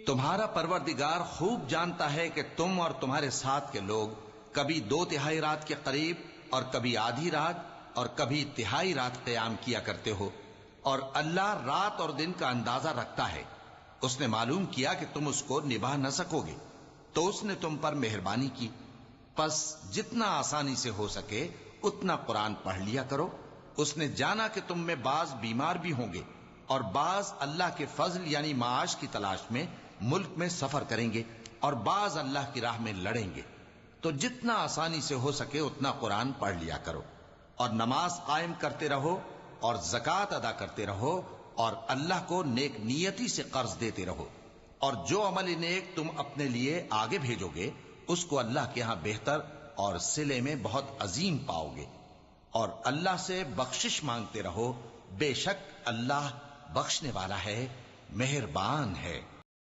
تمہارا پروردگار خوب جانتا ہے کہ تم اور تمہارے ساتھ کے لوگ کبھی 2/3 رات کے قریب اور کبھی آدھی رات اور کبھی تہائی رات قیام کیا کرتے ہو، اور اللہ رات اور دن کا اندازہ رکھتا ہے۔ اس نے معلوم کیا کہ تم اس کو نبھا نہ سکو گے تو اس نے تم پر مہربانی کی، پس جتنا آسانی سے ہو سکے اتنا قرآن پڑھ لیا کرو۔ اس نے جانا کہ تم میں بعض بیمار بھی ہوں گے اور بعض اللہ کے فضل یعنی معاش کی تلاش میں ملک میں سفر کریں گے اور بعض اللہ کی راہ میں لڑیں گے، تو جتنا آسانی سے ہو سکے اتنا قرآن پڑھ لیا کرو، اور نماز قائم کرتے رہو اور زکوٰۃ ادا کرتے رہو اور اللہ کو نیک نیتی سے قرض دیتے رہو، اور جو عمل نیک تم اپنے لیے آگے بھیجو گے اس کو اللہ کے ہاں بہتر اور صلے میں بہت عظیم پاؤ گے، اور اللہ سے بخشش مانگتے رہو، بے شک اللہ بخشنے والا ہے، مہربان ہے۔